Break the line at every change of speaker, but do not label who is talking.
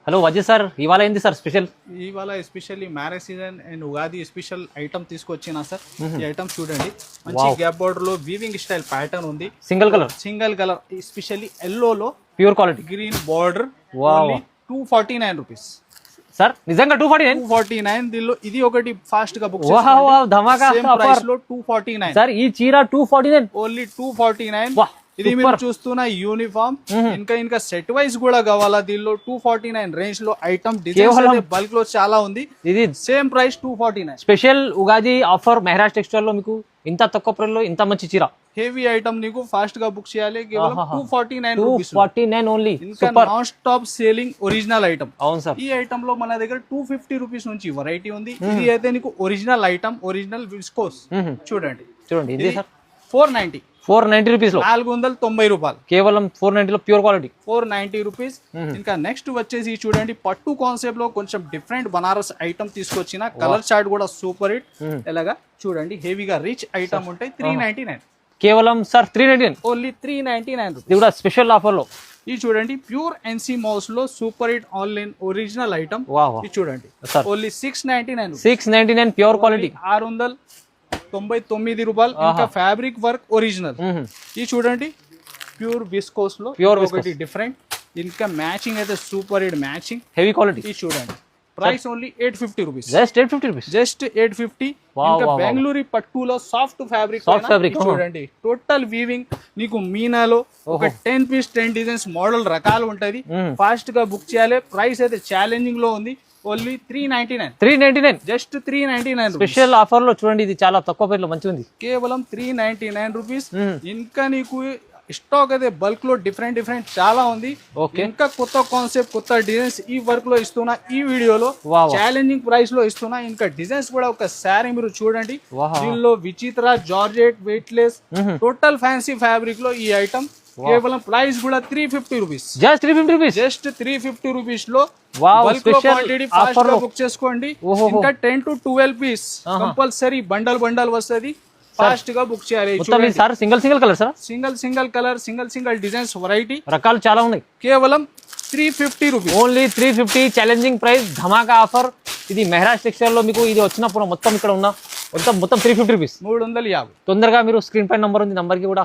Hello వజీ sir, ఇవాళ ఏంది sir special?
ఇవాళ especially marriage season and Ugadi special item తీసుకొచ్చినా సార్. ఈ ఐటమ్ చూడండి, మంచి గ్యాప్ బోర్డర్ లో వీవింగ్ స్టైల్ ప్యాటర్న్ ఉంది. సింగిల్ కలర్ ఎస్పెషల్లీ ఎల్లో లో
pure quality
green border. Only 249 rupees
sir. నిజంగా
249 దీనిలో ఇది ఒకటి ఫాస్ట్ గా బుక్
ధమాకా
ప్రైస్ లో 249
సార్. ఈ చీర 249
ఓన్లీ 249. ఇది మీరు చూస్తున్న యూనిఫామ్ ఇంకా సెట్ వైజ్ కూడా కావాలా దీనిలో 249 రేంజ్ లో ఐటమ్ డిజైన్స్ బల్క్ లో చాలా ఉంది. ఇది same price 249.
Special Ugadi offer Mehraj textile లో మీకు ఇంత తక్కువ ప్రైస్ లో ఇంత మంచి చీర
హెవీ ఐటమ్ నీకు ఫాస్ట్ గా బుక్ చేయాలి. కేవలం
249 ఓన్లీ.
ఇంకా non stop selling original item.
అవును సార్.
ఈ ఐటమ్ లో మన దగ్గర 250 రూపీస్ నుంచి వెరైటీ ఉంది. ఇది అయితే నీకు ఒరిజినల్ ఐటమ్, ఒరిజినల్ విస్కోస్. చూడండి
ఇది సార్
490
రూపీస్ లో
490 రూపాయలు
కేవలం 490 లో ప్యూర్ క్వాలిటీ
490 రూపీస్. ఇంకా నెక్స్ట్ వచ్చేసి చూడండి పట్టు కాన్సెప్ట్ లో కొంచెం డిఫరెంట్ బనారస్ ఐటమ్ తీసుకొచ్చిన. కలర్ చార్ట్ కూడా సూపర్ హిట్. ఎలాగా చూడండి, హెవీగా రిచ్ ఐటమ్ ఉంటాయి. 399
కేవలం సార్. 399
ఓన్లీ 399
ఇది కూడా స్పెషల్ ఆఫర్ లో.
ఇది చూడండి ప్యూర్ ఎన్సీ మౌస్ లో super hit online original item. ఇది చూడండి ఓన్లీ
699 ప్యూర్ క్వాలిటీ
699 రూపాయలు. ఇంకా ఫ్యాబ్రిక్ వర్క్ ఒరిజినల్. ఇది చూడండి ప్యూర్ విస్కోస్ లో ఒకటి డిఫరెంట్. ఇంకా మ్యాచింగ్ అయితే super hit matching heavy quality. ఇది చూడండి ప్రైస్ ఓన్లీ 850 రూపీస్. జస్ట్ 850. ఇంకా బెంగళూరు పట్టులో సాఫ్ట్ ఫ్యాబ్రిక్ చూడండి. టోటల్ వీవింగ్ నీకు మీనాలో ఒక 10 పీస్ 10 డిజైన్స్ మోడల్ రకాలు ఉంటది. ఫాస్ట్ గా బుక్ చేయాలి. ప్రైస్ అయితే ఛాలెంజింగ్ లో ఉంది. ఓన్లీ 399. జస్ట్ 399
స్పెషల్ ఆఫర్ లో చూడండి. ఇది చాలా తక్కువ ప్రైస్ లో మంచిగా ఉంది.
కేవలం 399 రూపీస్. ఇంకా నీకు స్టాక్ అయితే బల్క్ లో డిఫరెంట్ చాలా ఉంది. ఇంకా కొత్త కాన్సెప్ట్, కొత్త డిజైన్స్ ఈ వర్క్ లో ఇస్తున్నా. ఈ వీడియోలో ఛాలెంజింగ్ ప్రైస్ లో ఇస్తున్నా. ఇంకా డిజైన్స్ కూడా ఒకసారి మీరు చూడండి. దీనిలో విచిత్ర, georgette, weightless, total fancy fabric లో ఈ ఐటమ్. కేవలం ప్రైస్ కూడా 350 రూపీస్. జస్ట్ 350 రూపీస్ లో బల్క్ లో క్వాంటిటీ ఫాస్ట్ గా బుక్ చేసుకోండి. ఇంకా 10 to 12 పీస్ కంపల్సరీ బండల్ వస్తుంది. ఫాస్ట్ గా బుక్ చేయాలి.
Sir single colour sir.
Single colour, single designs variety
రకాలు చాలా ఉన్నాయి.
కేవలం 350 రూపీస్.
ఓన్లీ 350. ఛాలెంజింగ్ ప్రైస్, ధమాకా ఆఫర్. ఇది మెహరాజ్ టెక్స్టైల్ లో మీకు ఇది వచ్చినప్పుడు మొత్తం ఇక్కడ ఉన్న మొత్తం 350 రూపీస్.
350.
తొందరగా మీరు స్క్రీన్ పై నంబర్ ఉంది, నంబర్ కి కూడా